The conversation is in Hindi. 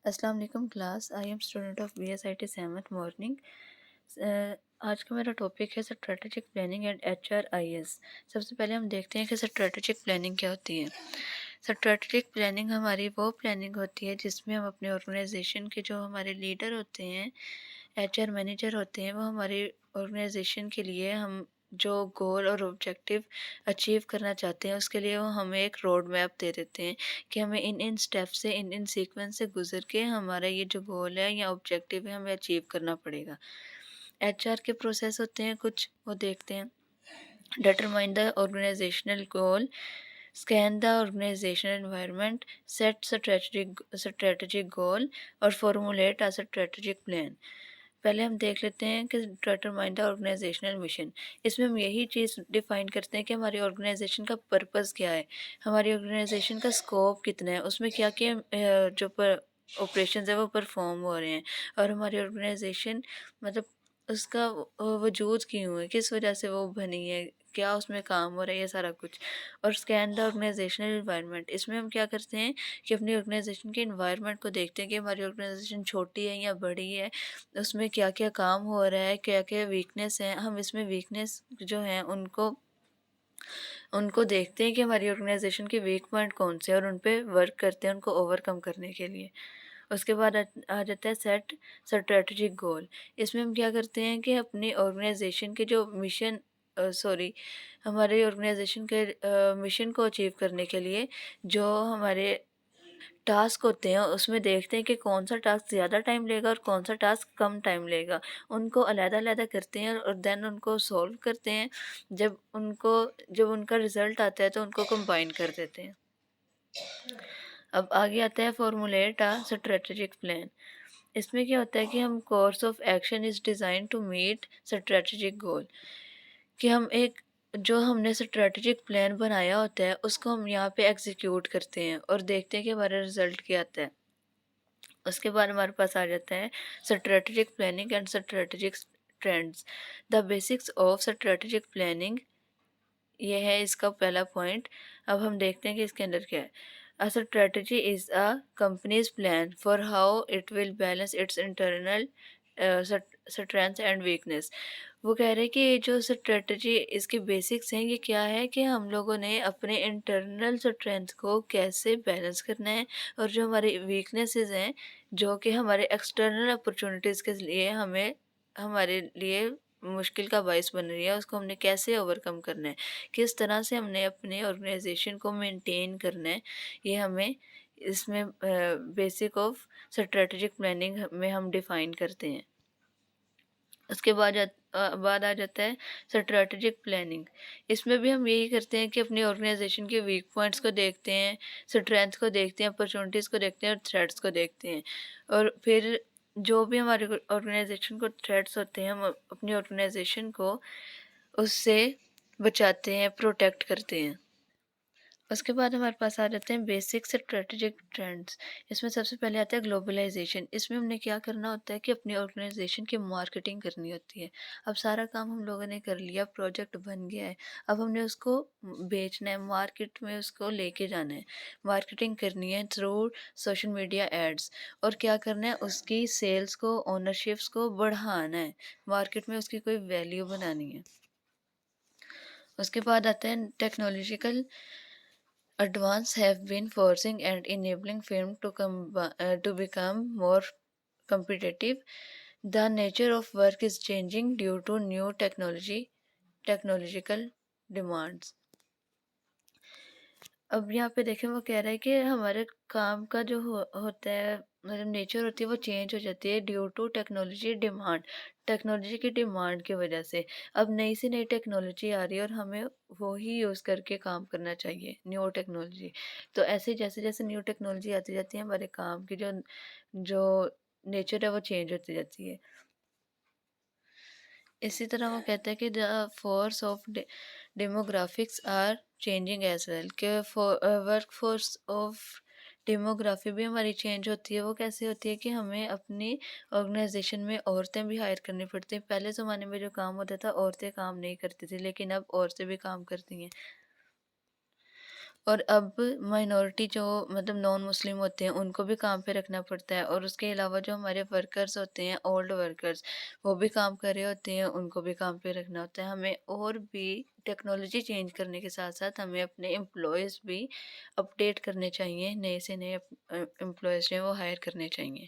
अस्सलाम वालेकुम class. I am student of BSIT 7th morning. आज का मेरा टॉपिक है स्ट्रेटेजिक प्लानिंग एंड HRIS। सबसे पहले हम देखते हैं कि स्ट्रेटेजिक प्लानिंग क्या होती है। स्ट्रेटेजिक प्लानिंग हमारी वो प्लानिंग होती है जिसमें हम अपने ऑर्गेनाइजेशन के जो हमारे लीडर होते हैं, HR मैनेजर होते हैं, वो हमारी ऑर्गेनाइजेशन के लिए हम जो गोल और ऑब्जेक्टिव अचीव करना चाहते हैं उसके लिए वो हमें एक रोड मैप दे देते हैं कि हमें इन इन स्टेप से इन सीक्वेंस से गुजर के हमारा ये जो गोल है या ऑब्जेक्टिव है हमें अचीव करना पड़ेगा। HR के प्रोसेस होते हैं कुछ, वो देखते हैं। Determine the organisational goal, scan the organisational environment, set strategic goal और फॉर्मुलेट अ स्ट्रेटेजिक प्लान। पहले हम देख लेते हैं कि डिटरमाइन द ऑर्गेनाइजेशनल मिशन। इसमें हम यही चीज़ डिफाइन करते हैं कि हमारी ऑर्गेनाइजेशन का पर्पस क्या है, हमारी ऑर्गेनाइजेशन का स्कोप कितना है, उसमें क्या क्या जो ऑपरेशंस है वो परफॉर्म हो रहे हैं, और हमारी ऑर्गेनाइजेशन मतलब उसका वजूद क्यों है, किस वजह से वो बनी है, क्या उसमें काम हो रहा है, ये सारा कुछ। और स्कैन द ऑर्गेनाइजेशनल इन्वायरमेंट, इसमें हम क्या करते हैं कि अपनी ऑर्गेनाइजेशन के इन्वायरमेंट को देखते हैं कि हमारी ऑर्गेनाइजेशन छोटी है या बड़ी है, उसमें क्या क्या काम हो रहा है, क्या क्या वीकनेस है। हम इसमें वीकनेस जो हैं उनको उनको देखते हैं कि हमारी ऑर्गेनाइजेशन के वीक पॉइंट कौन से हैं और उन पे वर्क करते हैं उनको ओवरकम करने के लिए। उसके बाद आ जाता है सेट स्ट्रेटजिक गोल। इसमें हम क्या करते हैं कि अपनी ऑर्गेनाइजेशन के जो मिशन सॉरी हमारे ऑर्गेनाइजेशन के मिशन को अचीव करने के लिए जो हमारे टास्क होते हैं उसमें देखते हैं कि कौन सा टास्क ज़्यादा टाइम लेगा और कौन सा टास्क कम टाइम लेगा। उनको अलग-अलग करते हैं और देन उनको सॉल्व करते हैं। जब उनका रिज़ल्ट आता है तो उनको कंबाइन कर देते हैं। अब आगे आता है फॉर्मुलेट अ स्ट्रेटेजिक प्लान। इसमें क्या होता है कि हम course of action is design to meet strategic goal, कि हम एक जो हमने स्ट्रेटेजिक प्लान बनाया होता है उसको हम यहाँ पे एग्जीक्यूट करते हैं और देखते हैं कि हमारा रिजल्ट क्या आता है। उसके बाद हमारे पास आ जाता है strategic planning and strategic trends. The basics of strategic planning, ये है इसका पहला पॉइंट। अब हम देखते हैं कि इसके अंदर क्या है। A strategy is a companies plan for how it will balance it's internal strength and weakness. वो कह रहे हैं कि ये जो स्ट्रेटजी इसके बेसिक्स हैं ये क्या है कि हम लोगों ने अपने इंटरनल स्ट्रेंथ को कैसे बैलेंस करना है, और जो हमारी वीकनेसेस हैं जो कि हमारे एक्सटर्नल अपॉर्चुनिटीज़ के लिए हमारे लिए मुश्किल का बायस बन रही है, उसको हमने कैसे ओवरकम करना है, किस तरह से हमने अपने ऑर्गेनाइजेशन को मेंटेन करना है। ये हमें इसमें बेसिक ऑफ स्ट्रेटेजिक प्लानिंग में हम डिफाइन करते हैं। उसके बाद आ जाता है स्ट्रेटेजिक प्लानिंग। इसमें भी हम यही करते हैं कि अपनी ऑर्गेनाइजेशन के वीक पॉइंट्स को देखते हैं, स्ट्रेंथ को देखते हैं, अपॉर्चुनिटीज़ को देखते हैं और थ्रेट्स को देखते हैं। और फिर जो भी हमारे ऑर्गेनाइजेशन को थ्रेट्स होते हैं हम अपनी ऑर्गेनाइजेशन को उससे बचाते हैं, प्रोटेक्ट करते हैं। उसके बाद हमारे पास आ जाते हैं बेसिक स्ट्रेटेजिक ट्रेंड्स। इसमें सबसे पहले आता है ग्लोबलाइजेशन। इसमें हमने क्या करना होता है कि अपनी ऑर्गेनाइजेशन की मार्केटिंग करनी होती है। अब सारा काम हम लोगों ने कर लिया, प्रोजेक्ट बन गया है, अब हमने उसको बेचना है, मार्केट में उसको लेके जाना है, मार्केटिंग करनी है थ्रू सोशल मीडिया एड्स। और क्या करना है, उसकी सेल्स को, ओनरशिप्स को बढ़ाना है, मार्केट में उसकी कोई वैल्यू बनानी है। उसके बाद आता है technological advance have been forcing and enabling film to become more competitive. The nature of work is changing due to new technological demands. अब यहाँ पे देखें वो कह रहा है कि हमारे काम का जो होता है, मतलब नेचर होती है, वो चेंज हो जाती है due to technology demand, technology की डिमांड की वजह से। अब नई से नई टेक्नोलॉजी आ रही है और हमें वो ही यूज़ करके काम करना चाहिए, न्यू टेक्नोलॉजी। तो ऐसे जैसे जैसे न्यू टेक्नोलॉजी आती जाती है हमारे काम की जो जो नेचर है वो चेंज होती जाती है। इसी तरह वो कहता है कि the force of demographics are changing as well, कि वर्क फोर्स ऑफ डेमोग्राफी भी हमारी चेंज होती है। वो कैसे होती है कि हमें अपनी ऑर्गेनाइजेशन में औरतें भी हायर करनी पड़ती हैं। पहले ज़माने में जो काम होता था औरतें काम नहीं करती थी, लेकिन अब औरतें भी काम करती हैं। और अब माइनॉरिटी जो मतलब नॉन मुस्लिम होते हैं उनको भी काम पे रखना पड़ता है, और उसके अलावा जो हमारे वर्कर्स होते हैं, ओल्ड वर्कर्स, वो भी काम कर रहे होते हैं, उनको भी काम पे रखना होता है हमें। और भी टेक्नोलॉजी चेंज करने के साथ साथ हमें अपने एम्प्लॉयज़ भी अपडेट करने चाहिए, नए से नए एम्प्लॉयज़ जो हैं वो हायर करने चाहिए।